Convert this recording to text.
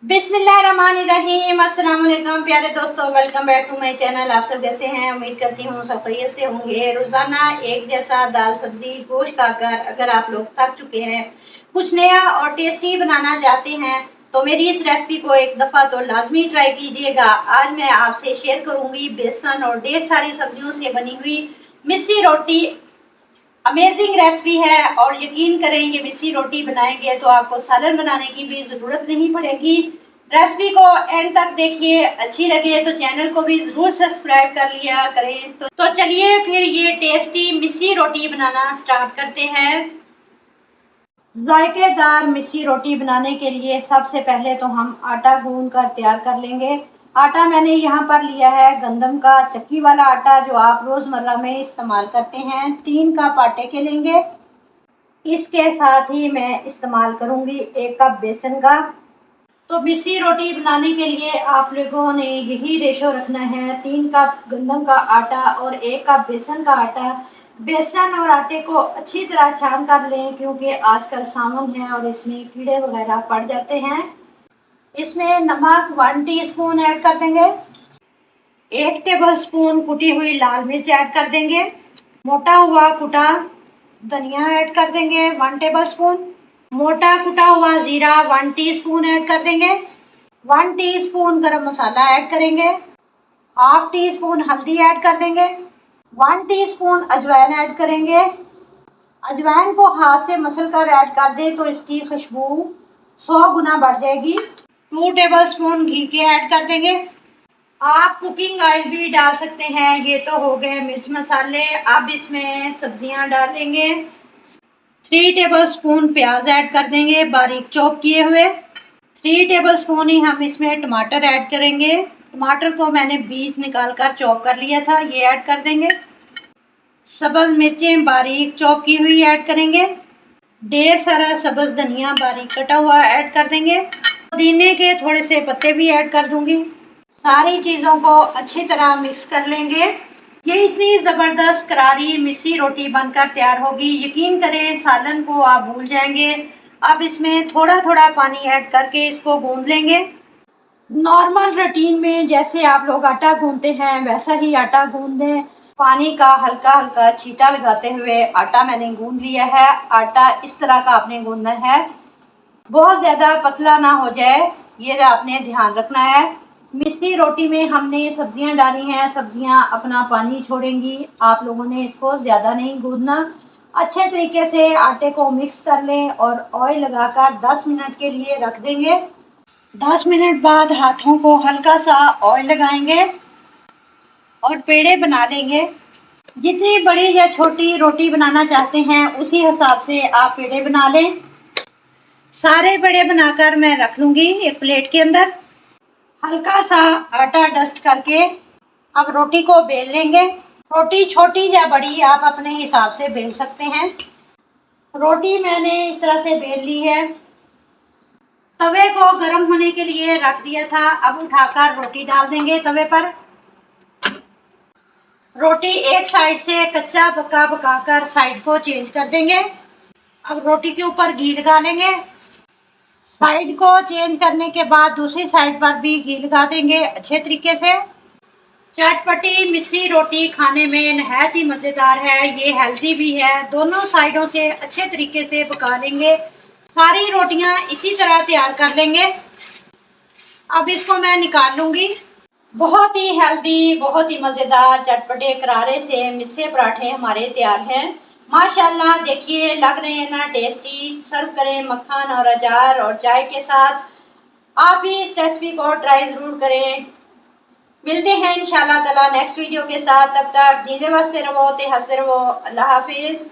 बिस्मिल्लाहिर्रहमानिर्रहीम। अस्सलाम वालेकुम प्यारे दोस्तों, welcome back to my channel. आप सब कैसे हैं? उम्मीद करती हूँ सब खैरियत से होंगे। रोज़ाना एक जैसा दाल सब्जी गोश्त खाकर अगर आप लोग थक चुके हैं, कुछ नया और टेस्टी बनाना चाहते हैं तो मेरी इस रेसिपी को एक दफ़ा तो लाजमी ट्राई कीजिएगा। आज मैं आपसे शेयर करूँगी बेसन और ढेर सारी सब्जियों से बनी हुई मिस्सी रोटी। अमेजिंग रेसिपी है और यकीन करें ये मिस्सी रोटी बनाएंगे तो आपको सालन बनाने की भी ज़रूरत नहीं पड़ेगी। रेसिपी को एंड तक देखिए, अच्छी लगे तो चैनल को भी ज़रूर सब्सक्राइब कर लिया करें। तो चलिए फिर ये टेस्टी मिस्सी रोटी बनाना स्टार्ट करते हैं। जायकेदार मिस्सी रोटी बनाने के लिए सबसे पहले तो हम आटा गूंद कर तैयार कर लेंगे। आटा मैंने यहाँ पर लिया है गंदम का चक्की वाला आटा, जो आप रोज़मर्रा में इस्तेमाल करते हैं। 3 कप आटे के लेंगे। इसके साथ ही मैं इस्तेमाल करूँगी 1 कप बेसन का। तो मिस्सी रोटी बनाने के लिए आप लोगों ने यही रेशो रखना है, 3 कप गंदम का आटा और 1 कप बेसन का आटा। बेसन और आटे को अच्छी तरह छान कर लें, क्योंकि आजकल सावन है और इसमें कीड़े वगैरह पड़ जाते हैं। इसमें नमक 1 टीस्पून ऐड कर देंगे। 1 टेबलस्पून कुटी हुई लाल मिर्च ऐड कर देंगे। मोटा हुआ कुटा धनिया ऐड कर देंगे 1 टेबलस्पून। मोटा कुटा हुआ जीरा 1 टीस्पून ऐड कर देंगे। 1 टीस्पून गरम मसाला ऐड करेंगे। हाफ टी स्पून हल्दी ऐड कर देंगे। 1 टीस्पून अजवाइन ऐड करेंगे। अजवाइन को हाथ से मसल कर ऐड कर दें तो इसकी खुशबू 100 गुना बढ़ जाएगी। 2 टेबलस्पून घी के ऐड कर देंगे। आप कुकिंग ऑयल भी डाल सकते हैं। ये तो हो गए मिर्च मसाले। अब इसमें सब्जियां डालेंगे। 3 टेबलस्पून प्याज ऐड कर देंगे बारीक चॉप किए हुए। 3 टेबलस्पून ही हम इसमें टमाटर ऐड करेंगे। टमाटर को मैंने बीज निकाल कर चॉप कर लिया था, ये ऐड कर देंगे। सब्ज़ मिर्चें बारीक चॉप की हुई ऐड करेंगे। ढेर सारा सब्ज़ धनिया बारीक कटा हुआ ऐड कर देंगे। पुदीने के थोड़े से पत्ते भी ऐड कर दूंगी। सारी चीज़ों को अच्छी तरह मिक्स कर लेंगे। ये इतनी ज़बरदस्त करारी मिस्सी रोटी बनकर तैयार होगी, यकीन करें सालन को आप भूल जाएंगे। अब इसमें थोड़ा थोड़ा पानी ऐड करके इसको गूंद लेंगे। नॉर्मल रूटीन में जैसे आप लोग आटा गूंदते हैं वैसा ही आटा गूंद दें। पानी का हल्का हल्का छींटा लगाते हुए आटा मैंने गूंद लिया है। आटा इस तरह का आपने गूंदना है, बहुत ज़्यादा पतला ना हो जाए, ये आपने ध्यान रखना है। मिस्सी रोटी में हमने सब्जियां डाली हैं, सब्जियां अपना पानी छोड़ेंगी। आप लोगों ने इसको ज़्यादा नहीं गूंदना। अच्छे तरीके से आटे को मिक्स कर लें और ऑयल लगाकर 10 मिनट के लिए रख देंगे। 10 मिनट बाद हाथों को हल्का सा ऑयल लगाएंगे और पेड़े बना लेंगे। जितनी बड़ी या छोटी रोटी बनाना चाहते हैं उसी हिसाब से आप पेड़े बना लें। सारे पेड़े बनाकर मैं रख लूँगी एक प्लेट के अंदर। हल्का सा आटा डस्ट करके अब रोटी को बेल लेंगे। रोटी छोटी या बड़ी आप अपने हिसाब से बेल सकते हैं। रोटी मैंने इस तरह से बेल ली है। तवे को गर्म होने के लिए रख दिया था। अब उठाकर रोटी डाल देंगे तवे पर। रोटी एक साइड से कच्चा पक्का पकाकर साइड को चेंज कर देंगे। अब रोटी के ऊपर घी लगा लेंगे। साइड को चेंज करने के बाद दूसरी साइड पर भी घी लगा देंगे अच्छे तरीके से। चटपटी मिस्सी रोटी खाने में नहायत ही मज़ेदार है, ये हेल्दी भी है। दोनों साइडों से अच्छे तरीके से पका लेंगे। सारी रोटियां इसी तरह तैयार कर लेंगे। अब इसको मैं निकाल लूँगी। बहुत ही हेल्दी, बहुत ही मज़ेदार चटपटे करारे से मिस्से पराठे हमारे तैयार हैं। माशाल्लाह देखिए, लग रहे हैं ना टेस्टी। सर्व करें मक्खन और अचार और चाय के साथ। आप भी इस रेसिपी को ट्राई ज़रूर करें। मिलते हैं इंशाल्लाह ताला नेक्स्ट वीडियो के साथ। तब तक जींदे बसते रहो, ते हंसते रहो। अल्लाह हाफिज़।